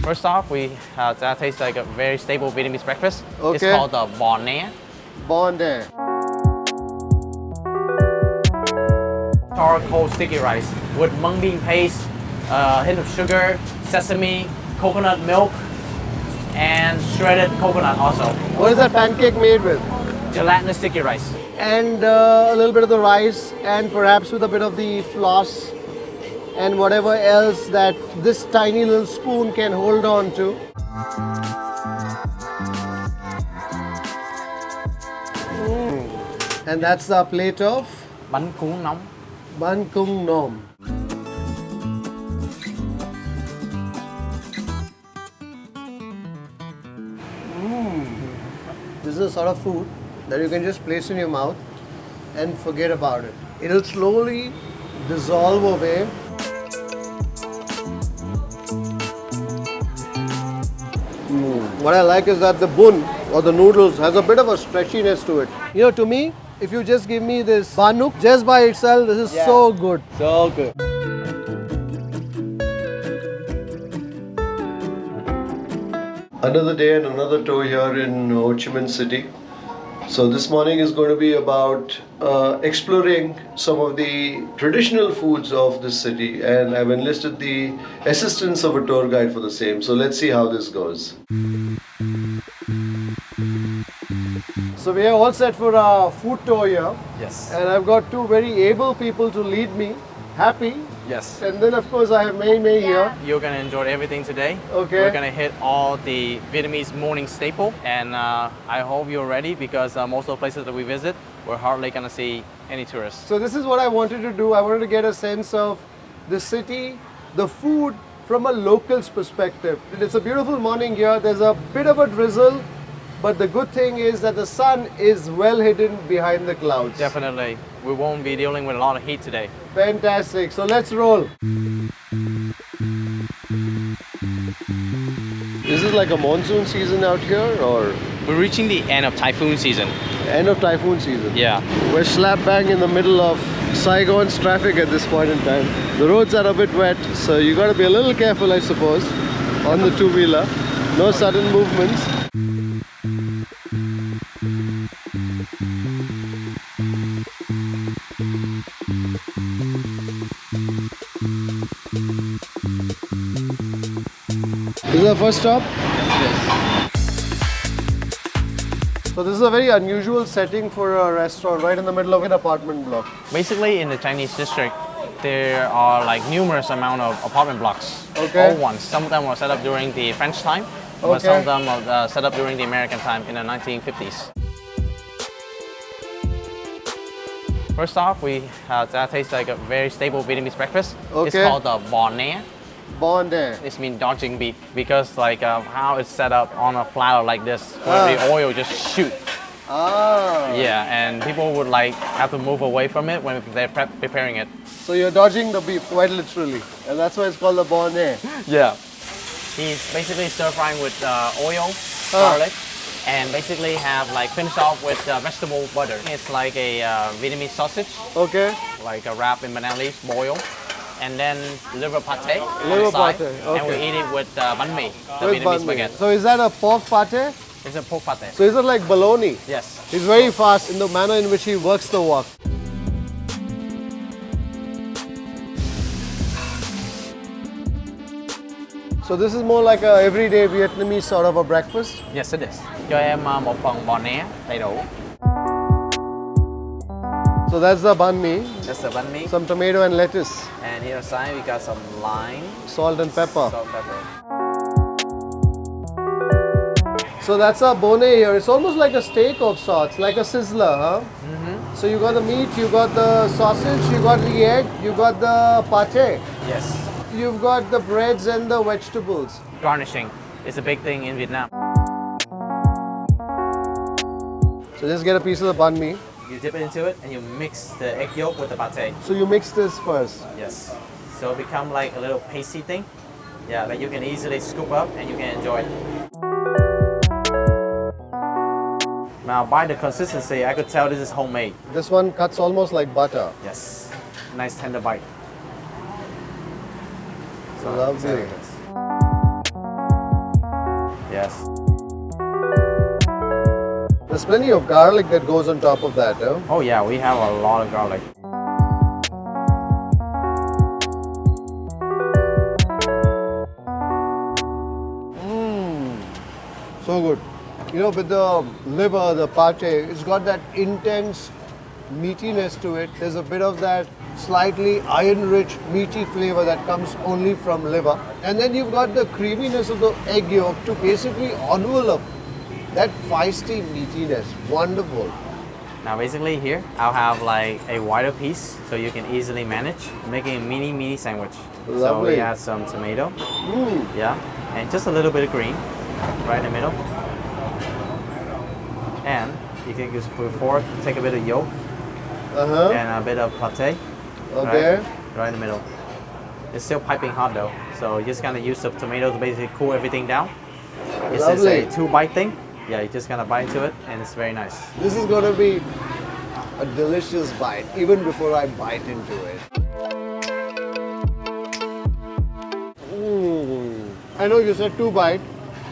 First off, that tastes like a very stable Vietnamese breakfast. Okay. It's called the bò né. Bonne. Charcoal sticky rice with mung bean paste, a hint of sugar, sesame, coconut milk, and shredded coconut also. What is that pancake made with? Gelatinous sticky rice. And a little bit of the rice, and perhaps with a bit of the floss and whatever else that this tiny little spoon can hold on to. And that's our plate of Bánh cuốn nóng. banh cuon nong. This is a sort of food that you can just place in your mouth and forget about it. It'll slowly dissolve away. What I like is that the bun or the noodles has a bit of a stretchiness to it. You know, to me, if you just give me this banuk just by itself, this is so good. So good. Another day and another tour here in Ho Chi Minh City. So this morning is going to be about exploring some of the traditional foods of this city, and I've enlisted the assistance of a tour guide for the same. So let's see how this goes. So we are all set for our food tour here. Yes. And I've got two very able people to lead me. Happy. Yes. And then of course I have Mei Mei here. You're gonna enjoy everything today. Okay. We're gonna hit all the Vietnamese morning staple, and I hope you're ready because most of the places that we visit, we're hardly gonna see any tourists. So this is what I wanted to do. I wanted to get a sense of the city, the food from a local's perspective. It's a beautiful morning here. There's a bit of a drizzle, but the good thing is that the sun is well hidden behind the clouds. Definitely. We won't be dealing with a lot of heat today. Fantastic. So let's roll. Is it like a monsoon season out here, or We're reaching the end of typhoon season. end of typhoon season? Yeah. We're slap bang in the middle of Saigon's traffic at this point in time. The roads are a bit wet, so you got to be a little careful, I suppose, on the two-wheeler. No sudden movements. This is our first stop. So this is a very unusual setting for a restaurant right in the middle of an apartment block. Basically, in the Chinese district, there are like numerous amount of apartment blocks. Okay. Old ones. Some of them were set up during the French time, but Okay. some of them are set up during the American time in the 1950s. First off, that tastes like a very stable Vietnamese breakfast. It's Okay. called the bò né. Bonne. It means dodging beef because how it's set up on a platter like this, where the oil just shoot. Ah. Yeah, and people would have to move away from it when they're preparing it. So you're dodging the beef quite literally, and that's why it's called the bonne. Yeah. He's basically stir frying with oil, garlic, and basically finish off with vegetable butter. It's like a Vietnamese sausage, Okay. like a wrap in banana leaves, boiled, and then liver pate on Liver the side, pate, and we okay. eat it with banh mi, the With Vietnamese banh mi. baguette. So is that a pork pate? It's a pork pate. So is it like bologna? Yes. He's very fast in the manner in which he works the wok. So this is more like a everyday Vietnamese sort of a breakfast. Yes, it is. Cho em một phần bò né đầy đủ. So that's the banh mi, That's the banh mi. some tomato and lettuce, And here aside we got some lime, salt and pepper. salt, pepper. So that's our bonne here. It's almost like a steak of sorts, like a sizzler, huh? Mm-hmm. So you got the meat, you got the sausage, you got the egg, you got the pate, Yes. you've got the breads and the vegetables. Garnishing is a big thing in Vietnam. So just get a piece of the banh mi. You dip it into it and you mix the egg yolk with the pate. So you mix this first. Yes. So it become like a little pasty thing. Yeah, that you can easily scoop up and you can enjoy it. Now by the consistency, I could tell this is homemade. This one cuts almost like butter. Yes. Nice tender bite. Lovely. There it is. Yes. There's plenty of garlic that goes on top of that, huh? Oh yeah, we have a lot of garlic. So good. You know, with the liver, the pate, it's got that intense meatiness to it. There's a bit of that slightly iron-rich, meaty flavor that comes only from liver. And then you've got the creaminess of the egg yolk to basically envelop that feisty meatiness. Wonderful. Now basically here, I'll have like a wider piece so you can easily manage, making a mini sandwich. So Lovely. we add some tomato, yeah, and just a little bit of green right in the middle. And you can use a fork, take a bit of yolk and a bit of pate. Okay. Right in the middle. It's still piping hot though, so you're just gonna use the tomato to basically cool everything down. This is Lovely. a 2-bite thing. Yeah, you're just gonna bite into it and it's very nice. This is going to be a delicious bite, even before I bite into it. I know you said 2 bite,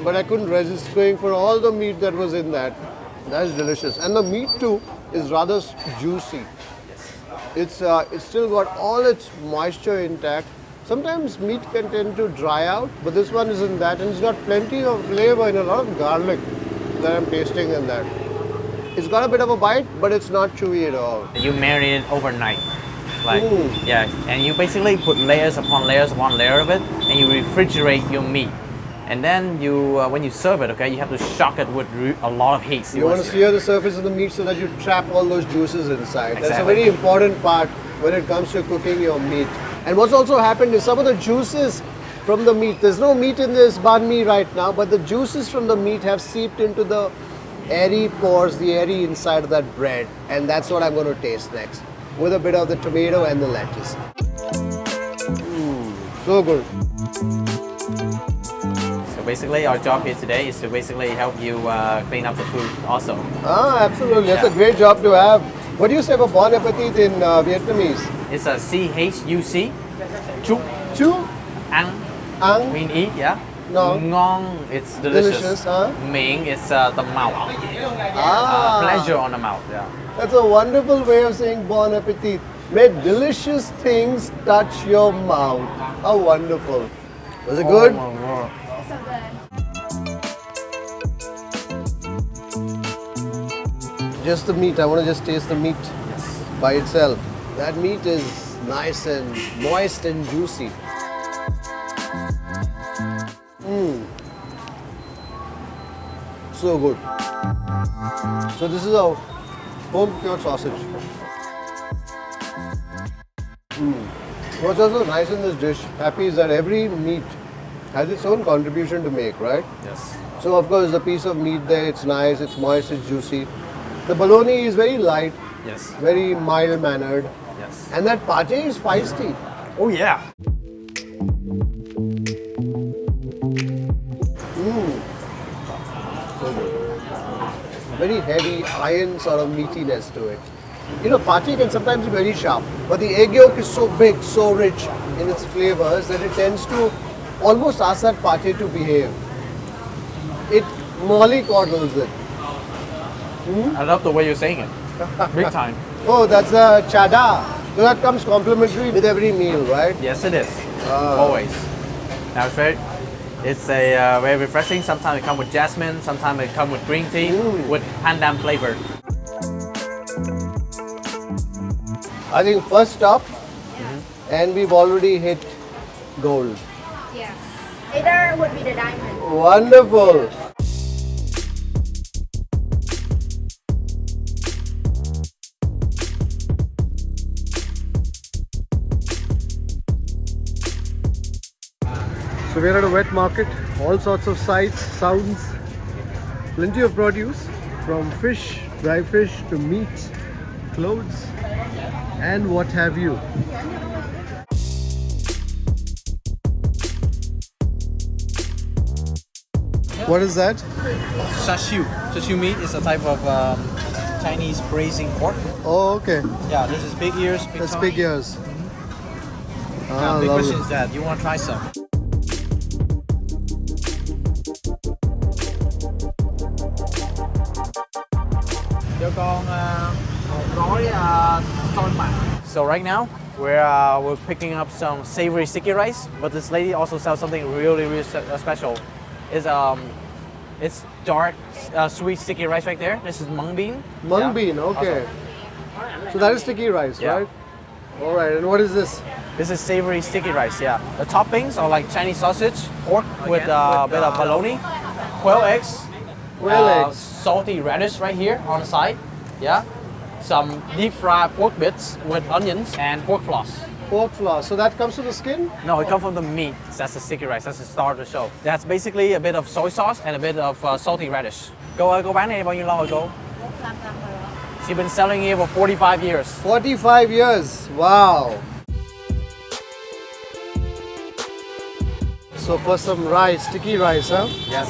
but I couldn't resist going for all the meat that was in that. That's delicious. And the meat too is rather juicy. It's still got all its moisture intact. Sometimes meat can tend to dry out, but this one isn't that, and it's got plenty of flavor and a lot of garlic that I'm tasting in that. It's got a bit of a bite, but it's not chewy at all. You marinate it overnight. Like, yeah, and you basically put layers upon layers upon layer of it, and you refrigerate your meat. And then you, when you serve it, okay, you have to shock it with a lot of heat. You want to sear the surface of the meat so that you trap all those juices inside. That's a Exactly. very important part when it comes to cooking your meat. And what's also happened is some of the juices from the meat, there's no meat in this banh mi right now, but the juices from the meat have seeped into the airy pores, the airy inside of that bread. And that's what I'm going to taste next, with a bit of the tomato and the lettuce. So good. So basically, our job here today is to basically help you clean up the food also. Ah, absolutely. That's Yeah. a great job to have. What do you say for bon appetit in Vietnamese? It's a CHUC, chúc, Chu? ăn, Ang? mean eat, yeah. Nong? Ngon, it's delicious. Delicious, huh? Miệng, it's the mouth. Pleasure on the mouth, yeah. That's a wonderful way of saying bon appetit. May delicious things touch your mouth. How wonderful. Was it good? Oh my God. So good. Just the meat. I want to just taste the meat by itself. That meat is nice and moist and juicy. So good. So this is a home cured sausage. What's also nice in this dish, Happy, is that every meat has its own contribution to make, right? Yes. So of course the piece of meat there, it's nice, it's moist, it's juicy. The bologna is very light, Yes. very mild-mannered. Yes. And that pate is feisty. Oh yeah. So good. Very heavy, iron sort of meatiness to it. You know, pate can sometimes be very sharp, but the egg yolk is so big, so rich in its flavors that it tends to almost ask that pate to behave. It mollycoddles it. I love the way you're saying it. Big time. Oh, that's a chada. So that comes complimentary with every meal, right? Yes, it is. Always. Now it's a very refreshing. Sometimes it comes with jasmine. Sometimes it comes with green tea with pandan flavor. I think first stop, and we've already hit gold. Yeah. Later would be the diamond. Wonderful. So we're at a wet market, all sorts of sights, sounds, plenty of produce, from fish, dry fish to meat, clothes, and what have you. What is that? Shashu. Shashu meat is a type of Chinese braising pork. Oh, okay. Yeah, this is big ears, big That's tongue. big ears. Now, big lovely. question is that you want to try some? con một gói xôi mặn. So right now we're picking up some savory sticky rice, but this lady also sells something really special. It's dark sweet sticky rice right there. This is mung bean. Mung Yeah. bean, okay. Also, So that is sticky rice, Yeah. right? All right, and what is this? this is savory sticky rice. Yeah. The toppings are like Chinese sausage, pork with a bit of bologna, quail eggs, Quail eggs. salty radish right here on the side. Yeah. Some deep fried pork bits with onions and pork floss. Pork floss. So that comes to the skin? No, it comes from the meat. That's the sticky rice. That's the star of the show. That's basically a bit of soy sauce and a bit of salty radish. Cô bán này bao nhiêu lâu rồi cô? She's been selling it for 45 years. 45 years. Wow. So for some rice, sticky rice, huh? Yes.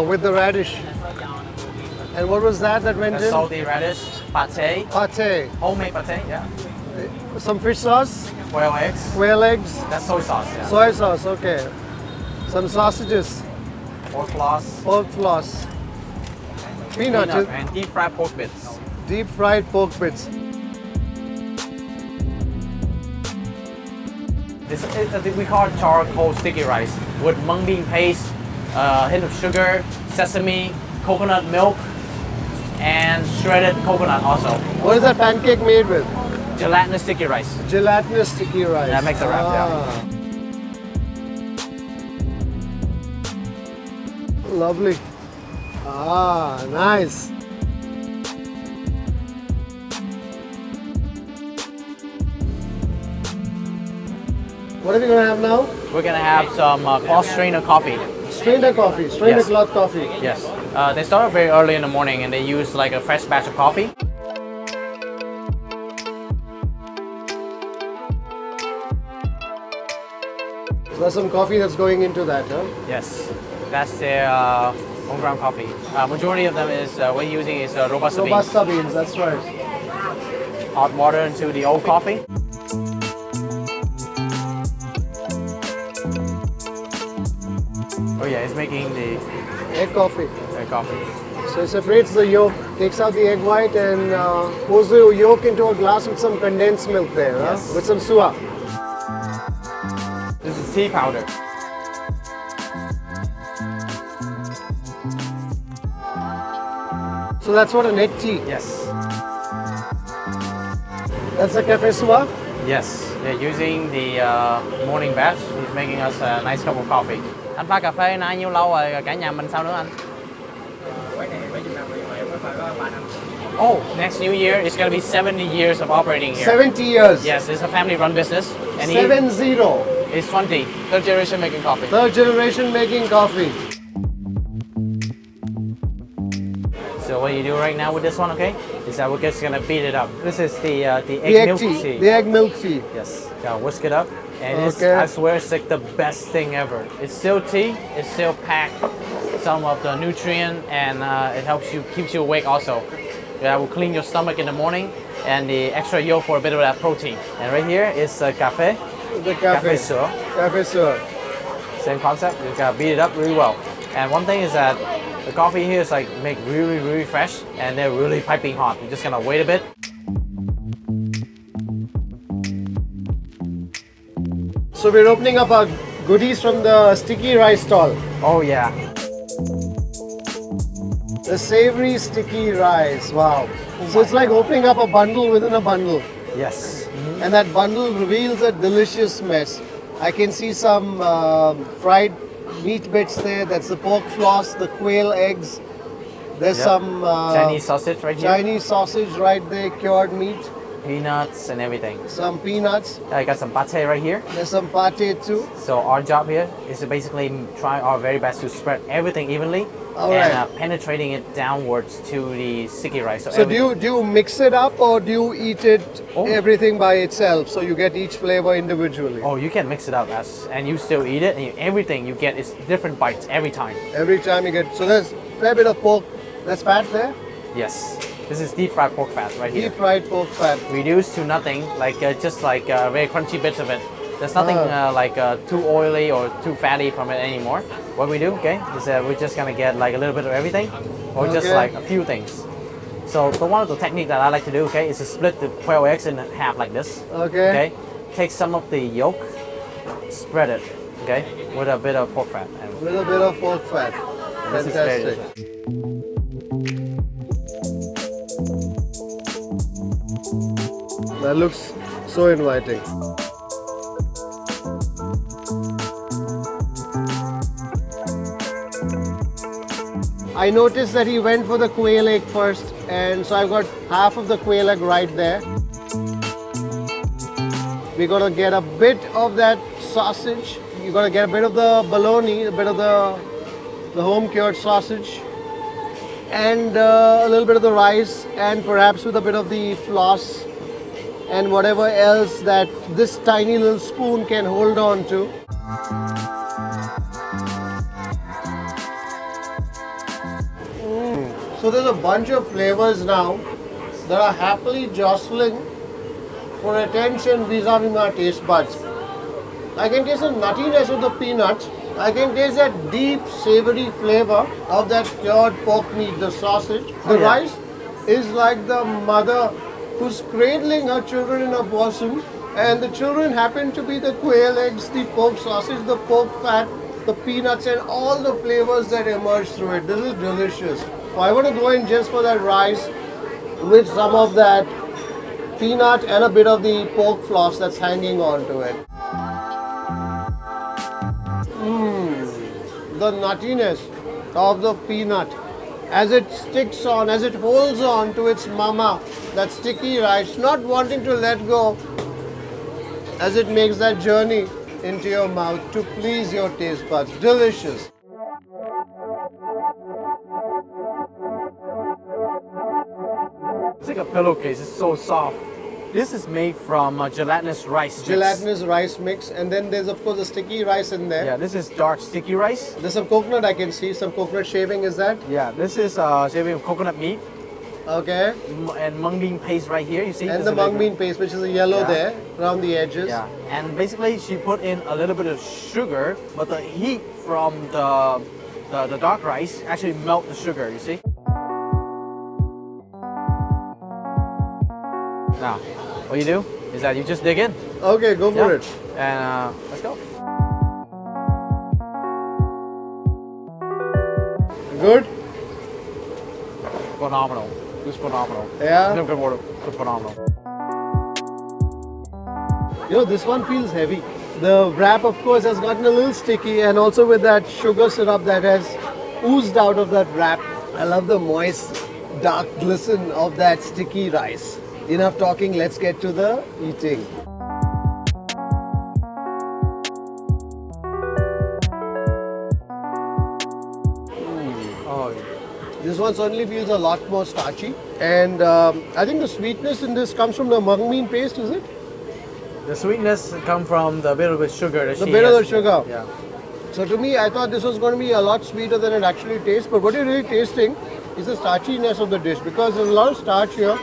With the radish. And what was that went The in? salty radish, pate, Pate. homemade pate, yeah. Some fish sauce, Quail eggs. quail eggs, That's soy sauce, yeah. soy sauce, okay. Some sausages, Pork floss, pork floss, peanut, peanut, and deep fried pork bits. deep fried pork bits. We call it charcoal sticky rice with mung bean paste, a hint of sugar, sesame, coconut milk, and shredded coconut also. What is that pancake made with? Gelatinous sticky rice. Gelatinous sticky rice. That makes a wrap, yeah. Lovely. Ah, nice. What are we gonna have now? We're gonna have some cloth strainer coffee. Strainer coffee, strainer Yes. cloth coffee. Yes. They start very early in the morning and they use like a fresh batch of coffee. So there's some coffee that's going into that, huh? Yes. That's their homegrown coffee. Majority of them is we're using is Robusta beans. Robusta beans, that's right. Hot water into the old coffee. Oh yeah, it's making the Egg coffee. coffee. So it separates the yolk, takes out the egg white and pours the yolk into a glass with some condensed milk there, Yes. huh? With some suah. This is tea powder. So that's what, an egg tea. Yes. That's a cafe suah. Yes. They're using the morning batch. He's making us a nice cup of coffee. Anh pha cà phê nay nhiêu lâu rồi? Cả nhà mình sao nữa anh? Oh, next New Year it's gonna be 70 years of operating here. 70 years. Yes, it's a family-run business, and 7-0. he's 20, third generation making coffee. Third generation making coffee. So what you do right now with this one, okay, is that we're just gonna beat it up. This is the egg The egg milk tea. tea. The egg milk tea. Yes, gotta whisk it up, and it's, Okay. I swear it's like the best thing ever. It's still tea. It's still packed some of the nutrient, and it keeps you awake also. That will clean your stomach in the morning, and the extra yolk for a bit of that protein. And right here is cafe. The cafe. Sữa. Cafe suah. Same concept. You gotta beat it up really well. And one thing is that the coffee here is like make really fresh, and they're really piping hot. You're just gonna wait a bit. So we're opening up our goodies from the sticky rice stall. Oh yeah. The savory sticky rice. Wow. So it's like opening up a bundle within a bundle. Yes. And that bundle reveals a delicious mess. I can see some fried meat bits there. That's the pork floss, the quail eggs. There's Yep. some Chinese sausage right here. Chinese sausage right there, cured meat. Peanuts and everything. Some peanuts. I got some pate right here. There's some pate too. So our job here is to basically try our very best to spread everything evenly All and right. penetrating it downwards to the sticky rice. So do you mix it up or do you eat it Oh. everything by itself so you get each flavor individually? Oh, you can mix it up and you still eat it, and everything you get is different bites every time. Every time you get, so there's a fair bit of pork. That's fat there. Yes, this is deep fried pork fat right here. Deep fried pork fat. Reduced to nothing, like just like very crunchy bits of it. There's nothing too oily or too fatty from it anymore. What we do, okay, is that we're just gonna get like a little bit of everything, or just Okay. like a few things. So the one of the technique that I like to do, okay, is to split the quail eggs in half like this. Okay. Okay. Take some of the yolk, spread it, okay, with a bit of pork fat. And With a bit of pork fat. this is very Fantastic. That looks so inviting. I noticed that he went for the quail egg first, and so I've got half of the quail egg right there. We're gonna get a bit of that sausage. You're gonna get a bit of the bologna, a bit of the home cured sausage, and a little bit of the rice, and perhaps with a bit of the floss and whatever else that this tiny little spoon can hold on to. So there's a bunch of flavors now that are happily jostling for attention vis-a-vis my taste buds. I can taste the nuttiness of the peanuts. I can taste that deep savory flavor of that cured pork meat, the sausage. The yeah. rice is like the mother who's cradling her children in her bosom, and the children happen to be the quail eggs, the pork sausage, the pork fat, the peanuts, and all the flavors that emerge through it. This is delicious. So I want to go in just for that rice with some of that peanut and a bit of the pork floss that's hanging on to it. The nuttiness of the peanut as it sticks on, as it holds on to its mama, that sticky rice, not wanting to let go as it makes that journey into your mouth to please your taste buds. Delicious. it's like a pillowcase. It's so soft. This is made from gelatinous rice. mix. Gelatinous rice mix, and then there's of course a sticky rice in there. Yeah, this is dark sticky rice. There's some coconut, I can see some coconut shaving. Is that Yeah, this is shaving of coconut meat okay? and mung bean paste right here. You see? And There's the a little mung bit- bean paste, which is the yellow Yeah. there around the edges. Yeah, and basically she put in a little bit of sugar, but the heat from the dark rice actually melt the sugar. You see? Now, what you do is that you just dig in. Okay, go for Yeah. it. And let's go. Good. Phenomenal. It's phenomenal. Yeah. It's phenomenal. You know, this one feels heavy. The wrap, of course, has gotten a little sticky, and also with that sugar syrup that has oozed out of that wrap. I love the moist, dark glisten of that sticky rice. Enough talking, let's get to the eating. Oh, This one certainly feels a lot more starchy, and I think the sweetness in this comes from the mung bean paste, is it? the sweetness come from the bit of the sugar. That The she bit of has- the sugar. Yeah. So to me, I thought this was going to be a lot sweeter than it actually tastes, but what you're really tasting is the starchiness of the dish, because there's a lot of starch here,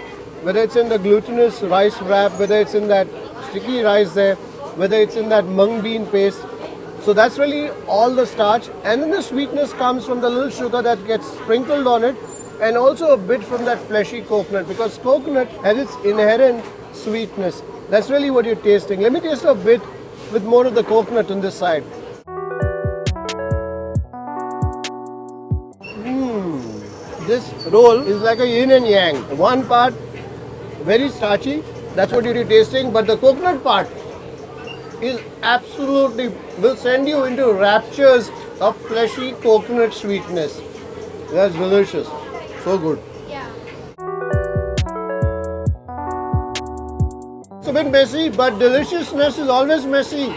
whether it's in the glutinous rice wrap, whether it's in that sticky rice there, whether it's in that mung bean paste. So that's really all the starch, and then the sweetness comes from the little sugar that gets sprinkled on it, and also a bit from that fleshy coconut, because coconut has its inherent sweetness. That's really what you're tasting. Let me taste a bit with more of the coconut on this side. This roll is like a yin and yang. One part very starchy, that's what you're tasting, but the coconut part is absolutely, will send you into raptures of fleshy coconut sweetness. That's delicious. So good. Yeah. It's a bit messy, but deliciousness is always messy.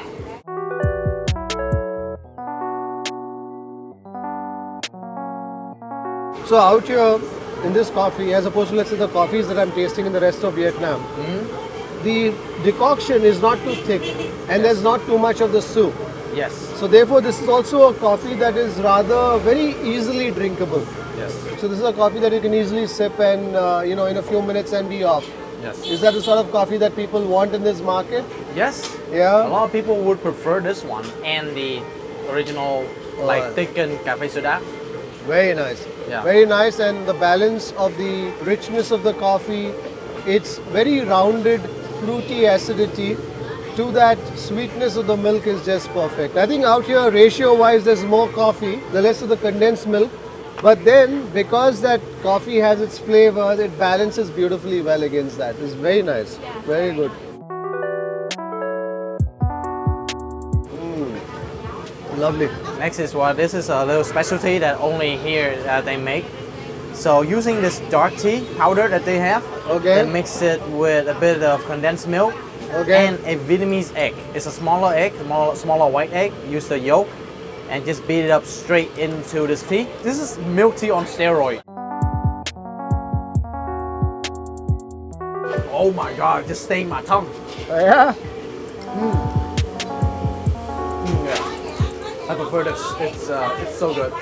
So out here in this coffee, as opposed to let's say the coffees that I'm tasting in the rest of Vietnam, the decoction is not too thick and there's not too much of the soup. Yes. So therefore this is also a coffee that is rather very easily drinkable. Yes. So this is a coffee that you can easily sip and in a few minutes and be off. Yes. Is that the sort of coffee that people want in this market? Yes. A Yeah. lot of people would prefer this one and the original, like Right. thickened cafe soda. Very nice. Yeah. Very nice, and the balance of the richness of the coffee, it's very rounded, fruity acidity to that sweetness of the milk is just perfect. I think out here, ratio-wise, there's more coffee, the less of the condensed milk. But then, because that coffee has its flavor, it balances beautifully well against that. It's very nice. Very good. Lovely. Next is what this is a little specialty that only here they make. So using this dark tea powder that they have, Okay. they mix it with a bit of condensed milk Okay. and a Vietnamese egg. It's a smaller egg, smaller white egg. Use the yolk and just beat it up straight into this tea. This is milk tea on steroid. Oh my god, it just stained my tongue. Yeah. Yeah. I prefer this. It's so good.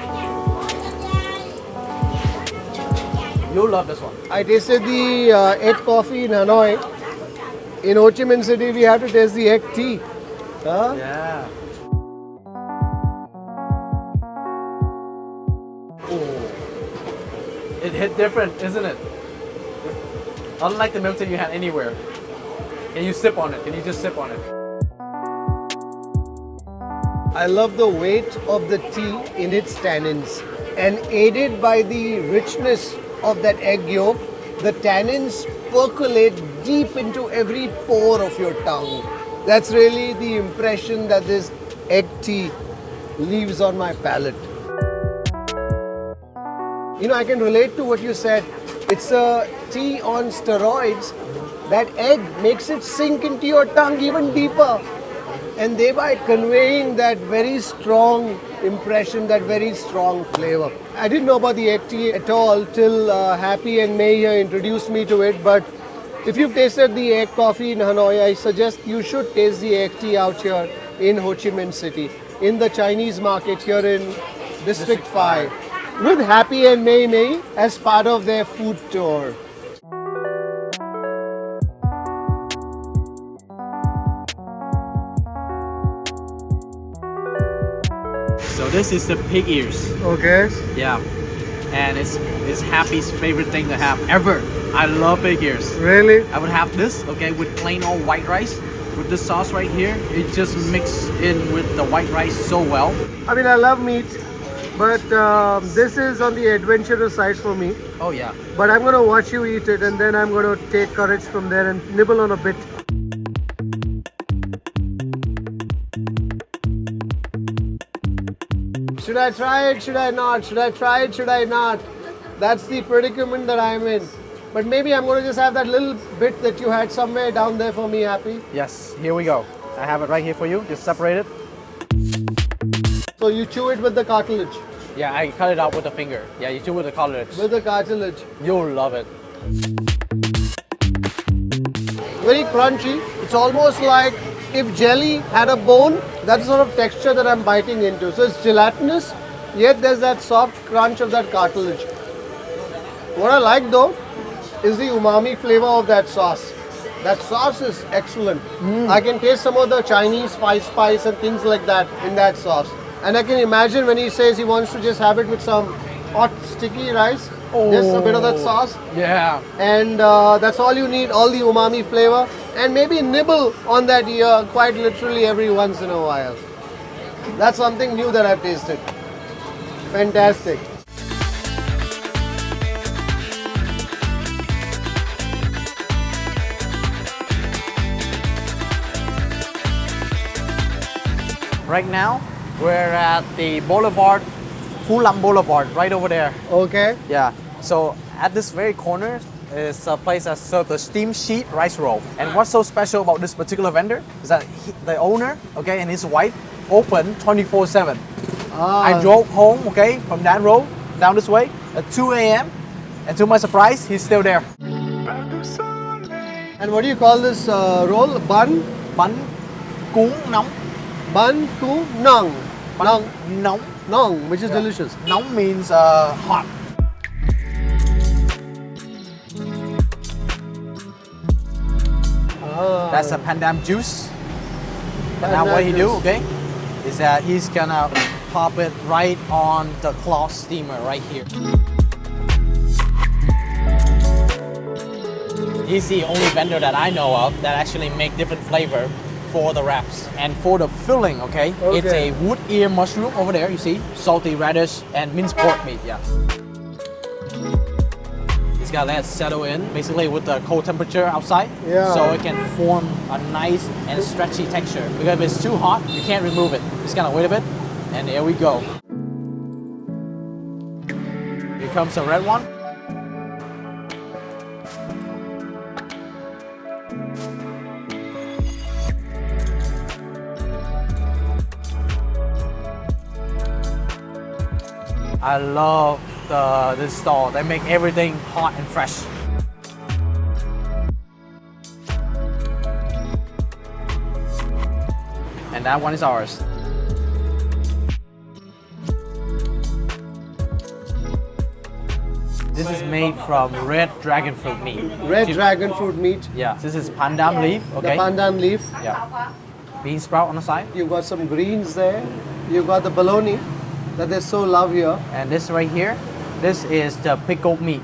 You'll love this one. I tasted the egg coffee in Hanoi. In Ho Chi Minh City, we have to taste the egg tea. Huh? Yeah. Ooh. It hit different, isn't it? Unlike the milk tea you had anywhere. Can you sip on it? Can you just sip on it? I love the weight of the tea in its tannins, and aided by the richness of that egg yolk, the tannins percolate deep into every pore of your tongue. That's really the impression that this egg tea leaves on my palate. You know, I can relate to what you said. It's a tea on steroids. That egg makes it sink into your tongue even deeper, and thereby conveying that very strong impression, that very strong flavor. I didn't know about the egg tea at all till Happy and Mei here introduced me to it, but if you've tasted the egg coffee in Hanoi, I suggest you should taste the egg tea out here in Ho Chi Minh City, in the Chinese market here in District 5, with Happy and Mei Mei as part of their food tour. So this is the pig ears. Okay. Yeah. And it's Happy's favorite thing to have ever. I love pig ears. Really? I would have this, okay, with plain old white rice. With this sauce right here, it just mixes in with the white rice so well. I mean, I love meat, but this is on the adventurous side for me. Oh yeah. But I'm going to watch you eat it, and then I'm going to take courage from there and nibble on a bit. Should I try it? Should I not? Should I try it? Should I not? That's the predicament that I'm in. But maybe I'm going to just have that little bit that you had somewhere down there for me, Happy. Yes, here we go. I have it right here for you. Just separate it. So you chew it with the cartilage. Yeah, I cut it out with a finger. Yeah, you do with the cartilage. With the cartilage. You'll love it. Very crunchy. It's almost like if jelly had a bone, that's the sort of texture that I'm biting into. So it's gelatinous, yet there's that soft crunch of that cartilage. What I like though is the umami flavor of that sauce. That sauce is excellent. I can taste some of the Chinese spice and things like that in that sauce. And I can imagine when he says he wants to just have it with some hot sticky rice, just a bit of that sauce. Yeah. And that's all you need, all the umami flavor, and maybe nibble on that ear quite literally every once in a while. That's something new that I've tasted. Fantastic. Right now, we're at the Boulevard, Phulam Boulevard, right over there. Okay. Yeah. So at this very corner is a place that serves the steam sheet rice roll. And what's so special about this particular vendor is that the owner, okay, and his wife open 24/7. I drove home, okay, from that road down this way at 2 a.m. and to my surprise, he's still there. And what do you call this roll? Bun? Bánh cuốn nóng. Bun to nong. Nong. Nóng. Nong, which is delicious. Nóng means hot. That's a pandan juice. And now what he do, okay, is that he's gonna pop it right on the cloth steamer right here. He's the only vendor that I know of that actually make different flavor for the wraps. And for the filling, okay, it's a wood ear mushroom over there, you see, salty radish and minced pork meat, yeah. It's got that settle in, basically with the cold temperature outside, so it can form a nice and stretchy texture. Because if it's too hot, you can't remove it. Just gotta wait a bit, and there we go. Here comes the red one. I love this stall. They make everything hot and fresh. And that one is ours. This is made from red dragon fruit meat. Red dragon fruit meat. Yeah, this is pandan leaf, okay? The pandan leaf. Yeah. Bean sprout on the side. You've got some greens there. You've got the bologna that they so love here. And this right here, this is the pickled meat.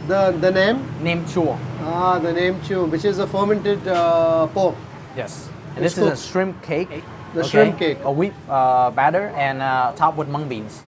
The name? Named cuon. Ah, the name chu, which is a fermented pork. Yes. And It's this is a cooked. shrimp cake. The shrimp cake. A wheat batter and topped with mung beans.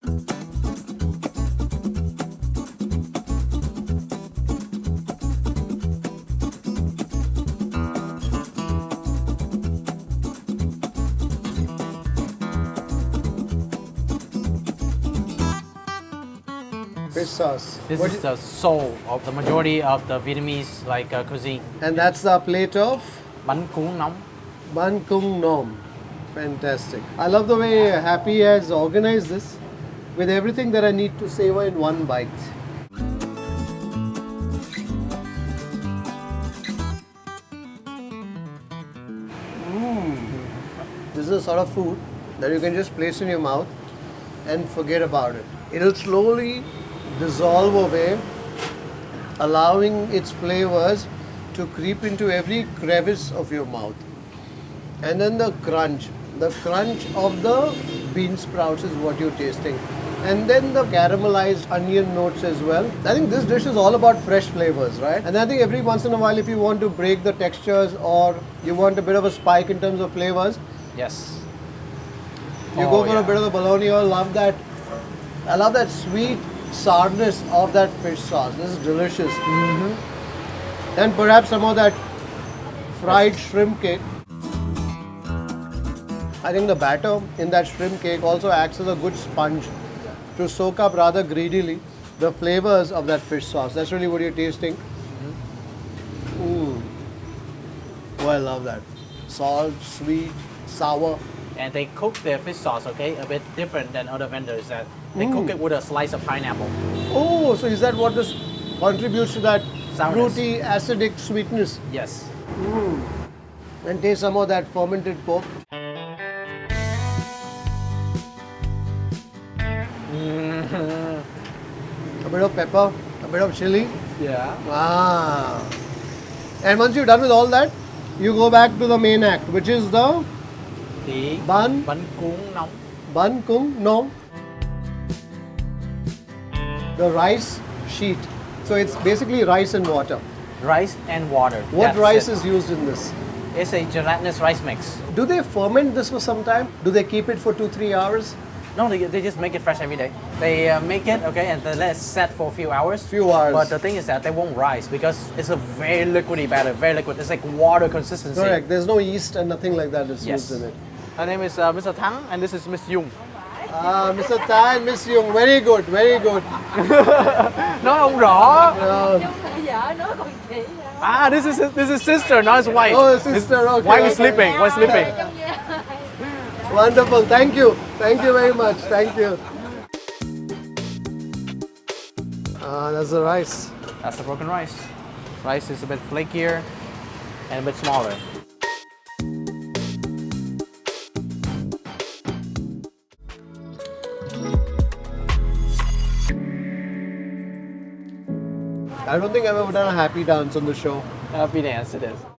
Fish sauce. This What is the soul of the majority of the Vietnamese cuisine. And that's the plate of Bánh cuon nong. banh cung nom. Fantastic. I love the way Happy has organized this with everything that I need to savor in one bite. This is the sort of food that you can just place in your mouth and forget about it. It'll slowly dissolve away, allowing its flavors to creep into every crevice of your mouth. And then the crunch of the bean sprouts is what you're tasting. And then the caramelized onion notes as well. I think this dish is all about fresh flavors, right? And I think every once in a while, if you want to break the textures or you want a bit of a spike in terms of flavors, Yes. you go for a bit of the bologna. I love that. I love that sweet sourness of that fish sauce. This is delicious. And perhaps some of that fried shrimp cake. I think the batter in that shrimp cake also acts as a good sponge to soak up rather greedily the flavors of that fish sauce. That's really what you're tasting. Oh, I love that. Salt, sweet, sour. And they cook their fish sauce, okay, a bit different than other vendors that they cook it with a slice of pineapple. Oh, so is that what this contributes to that Sourness. fruity, acidic sweetness? Yes. And taste some of that fermented pork. A bit of pepper, a bit of chili. Yeah. Ah. And once you're done with all that, you go back to the main act, which is the The banh cuon nong. banh cung nom. The rice sheet. So it's basically rice and water. Rice and water. What That's rice it. is used in this? It's a gelatinous rice mix. Do they ferment this for some time? Do they keep it for 2-3 hours? No, they just make it fresh every day. They make it, okay, and they let it set for a few hours. Few hours. But the thing is that they won't rise because it's a very liquidy batter, very liquid. It's like water consistency. Correct. There's no yeast and nothing like that that's Yes. used in it. Her name is Mr. Tang, and this is Miss Yung. Ah, Mr. Tan, Miss Yung, very good, very good. Nói không rõ. Vợ nó còn chị Ah, this is sister, not his wife. Oh, sister, okay. Wife is okay. sleeping. Wife sleeping. Wonderful, thank you. Thank you very much, thank you. Ah, that's the rice. That's the broken rice. Rice is a bit flakier and a bit smaller. I don't think I've ever done a happy dance on the show. Happy dance it is.